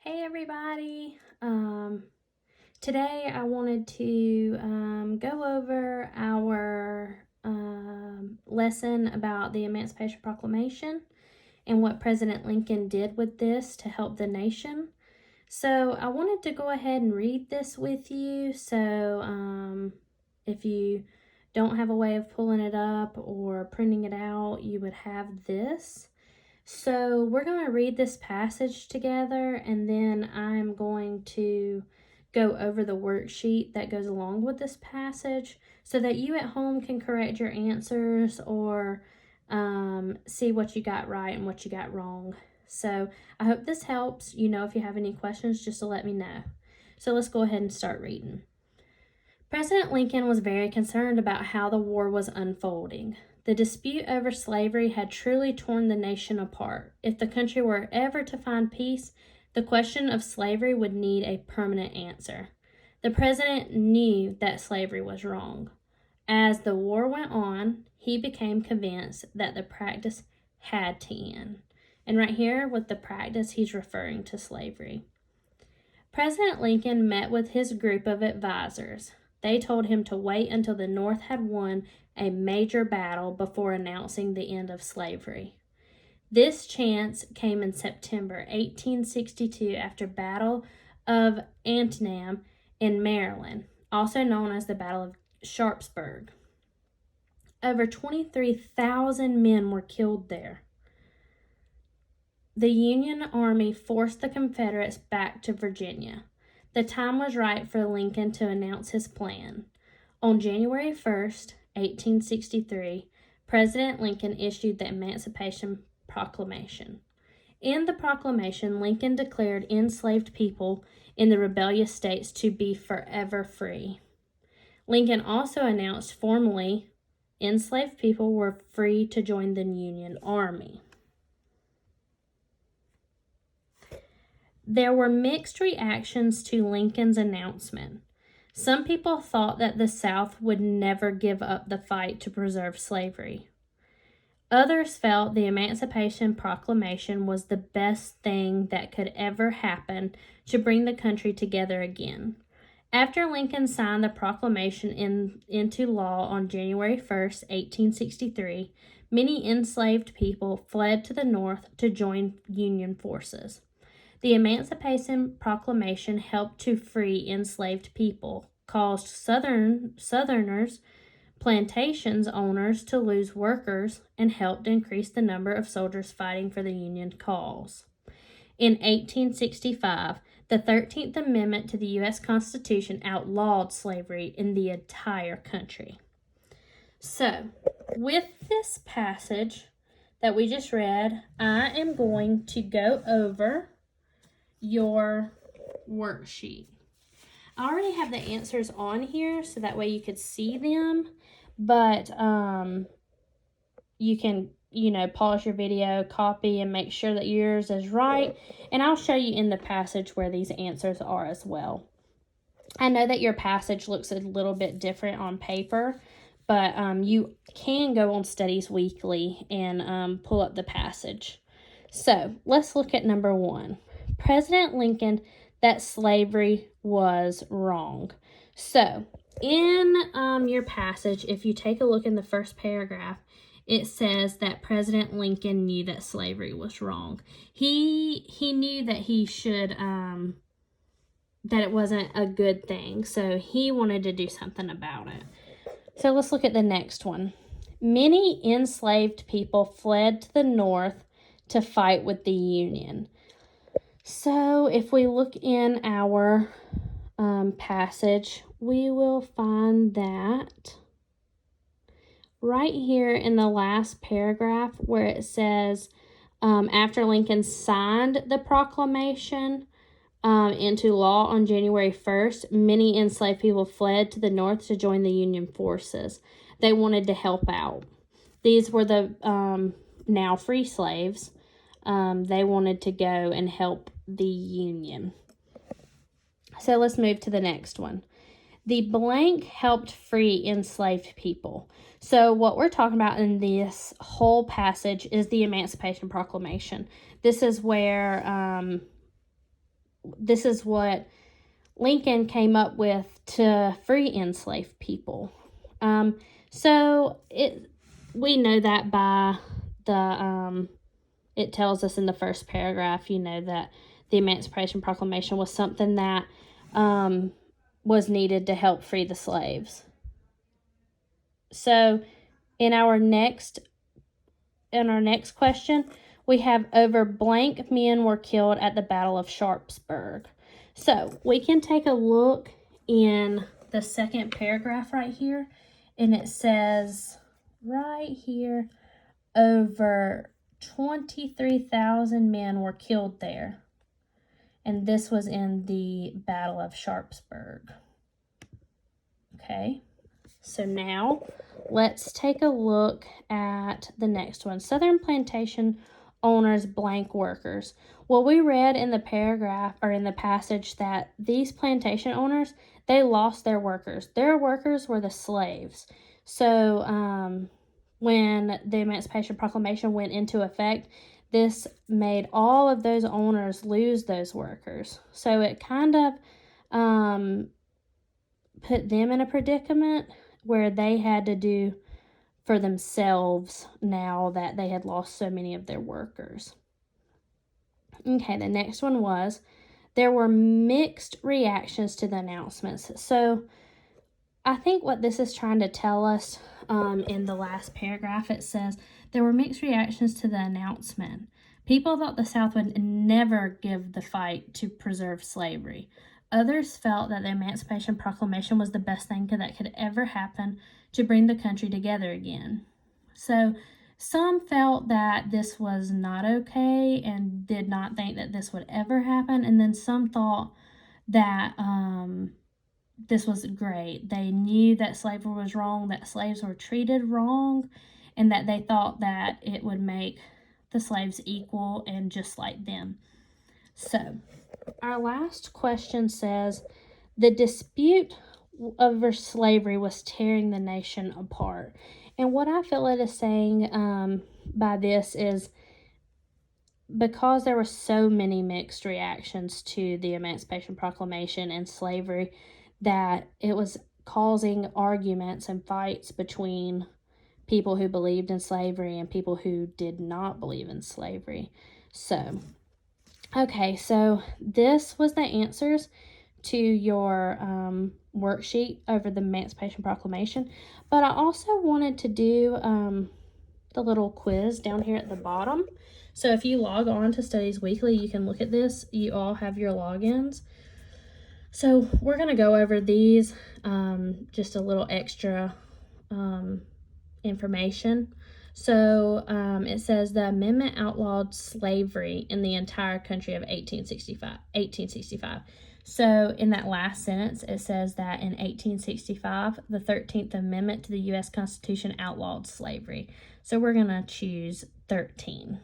Hey everybody! Today I wanted to go over our lesson about the Emancipation Proclamation and what President Lincoln did with this to help the nation. So I wanted to go ahead and read this with you. So if you don't have a way of pulling it up or printing it out, you would have this. So we're going to read this passage together, and then I'm going to go over the worksheet that goes along with this passage so that you at home can correct your answers or see what you got right and what you got wrong. So I hope this helps. If you have any questions, just to let me know. So let's go ahead and start reading. President Lincoln was very concerned about how the war was unfolding. The dispute over slavery had truly torn the nation apart. If the country were ever to find peace, the question of slavery would need a permanent answer. The president knew that slavery was wrong. As the war went on, he became convinced that the practice had to end. And right here, with the practice, he's referring to slavery. President Lincoln met with his group of advisors. They told him to wait until the North had won a major battle before announcing the end of slavery. This chance came in September 1862 after Battle of Antietam in Maryland, also known as the Battle of Sharpsburg. Over 23,000 men were killed there. The Union Army forced the Confederates back to Virginia. The time was right for Lincoln to announce his plan. On January 1st, 1863, President Lincoln issued the Emancipation Proclamation. In the proclamation, Lincoln declared enslaved people in the rebellious states to be forever free. Lincoln also announced formally enslaved people were free to join the Union Army. There were mixed reactions to Lincoln's announcement. Some people thought that the South would never give up the fight to preserve slavery. Others felt the Emancipation Proclamation was the best thing that could ever happen to bring the country together again. After Lincoln signed the proclamation into law on January 1st, 1863, many enslaved people fled to the North to join Union forces. The Emancipation Proclamation helped to free enslaved people, caused Southerners, plantations owners to lose workers, and helped increase the number of soldiers fighting for the Union cause. In 1865, the 13th Amendment to the U.S. Constitution outlawed slavery in the entire country. So, with this passage that we just read, I am going to go over your worksheet. I already have the answers on here so that way you could see them, but you can pause your video, copy, and make sure that yours is right, and I'll show you in the passage where these answers are as well. I know that your passage looks a little bit different on paper, but you can go on Studies Weekly and pull up the passage. So let's look at number 1. President Lincoln that slavery was wrong. So in your passage, if you take a look in the first paragraph, it says that President Lincoln knew that slavery was wrong. He knew that he should that it wasn't a good thing, so he wanted to do something about it. So let's look at the next one. Many enslaved people fled to the North to fight with the Union. So if we look in our passage, we will find that right here in the last paragraph where it says, after Lincoln signed the proclamation into law on January 1st, many enslaved people fled to the North to join the Union forces. They wanted to help out. These were the now free slaves. They wanted to go and help the Union. So let's move to the next one. The blank helped free enslaved people. So what we're talking about in this whole passage is the Emancipation Proclamation. This is where this is what Lincoln came up with to free enslaved people. We know that by the it tells us in the first paragraph, that the Emancipation Proclamation was something that was needed to help free the slaves. So in our next question, we have over blank men were killed at the Battle of Sharpsburg. So we can take a look in the second paragraph right here, and it says right here, over 23,000 men were killed there. And this was in the Battle of Sharpsburg. Okay, so now let's take a look at the next one. Southern plantation owners blank workers. Well, we read in the paragraph or in the passage that these plantation owners, they lost their workers. Their workers were the slaves. So when the Emancipation Proclamation went into effect, this made all of those owners lose those workers. So it kind of put them in a predicament where they had to do for themselves now that they had lost so many of their workers. Okay, the next one was, there were mixed reactions to the announcements. So I think what this is trying to tell us in the last paragraph, it says, there were mixed reactions to the announcement. People thought the South would never give the fight to preserve slavery. Others felt that the Emancipation Proclamation was the best thing that could ever happen to bring the country together again. So some felt that this was not okay and did not think that this would ever happen. And then some thought that this was great. They knew that slavery was wrong, that slaves were treated wrong, and that they thought that it would make the slaves equal and just like them. So our last question says, the dispute over slavery was tearing the nation apart. And what I feel it is saying by this is, because there were so many mixed reactions to the Emancipation Proclamation and slavery, that it was causing arguments and fights between people who believed in slavery and people who did not believe in slavery. So this was the answers to your worksheet over the Emancipation Proclamation. But I also wanted to do the little quiz down here at the bottom. So if you log on to Studies Weekly, you can look at this. You all have your logins. So we're going to go over these, just a little extra information. So it says the amendment outlawed slavery in the entire country of 1865. So in that last sentence, it says that in 1865, the 13th Amendment to the U.S. Constitution outlawed slavery. So we're going to choose 13.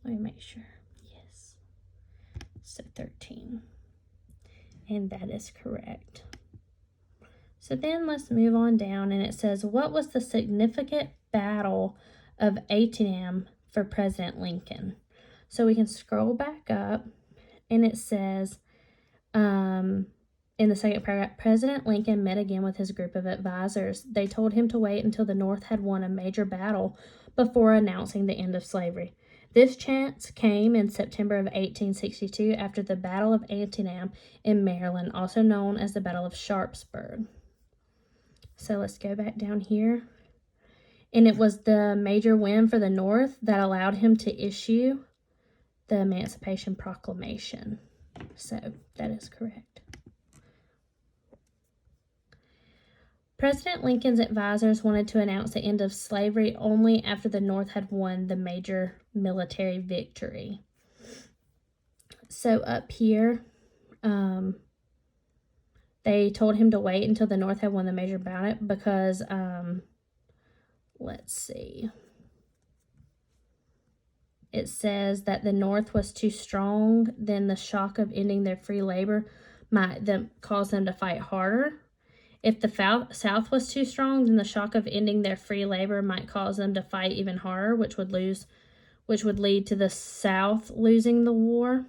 Let me make sure. Yes. So 13. And that is correct. So then let's move on down, and it says, what was the significant battle of Antietam for President Lincoln? So we can scroll back up, and it says, in the second paragraph, President Lincoln met again with his group of advisors. They told him to wait until the North had won a major battle before announcing the end of slavery. This chance came in September of 1862 after the Battle of Antietam in Maryland, also known as the Battle of Sharpsburg. So let's go back down here. And it was the major win for the North that allowed him to issue the Emancipation Proclamation. So that is correct. President Lincoln's advisors wanted to announce the end of slavery only after the North had won the major military victory. So up here, they told him to wait until the North had won the major battle because, let's see. It says that the North was too strong, then the shock of ending their free labor might cause them to fight harder. If the South was too strong, then the shock of ending their free labor might cause them to fight even harder, which would lead to the South losing the war.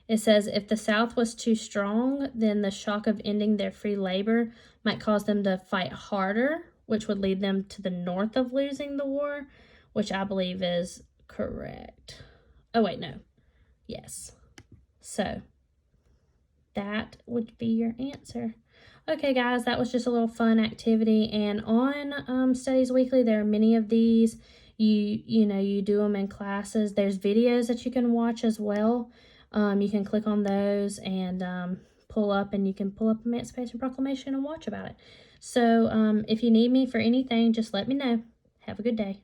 It says, if the South was too strong, then the shock of ending their free labor might cause them to fight harder, which would lead them to the North of losing the war, which I believe is correct. Oh, wait, no. Yes. So, that would be your answer. Okay, guys, that was just a little fun activity. And on Studies Weekly, there are many of these. You do them in classes. There's videos that you can watch as well. You can click on those and pull up Emancipation Proclamation and watch about it. So if you need me for anything, just let me know. Have a good day.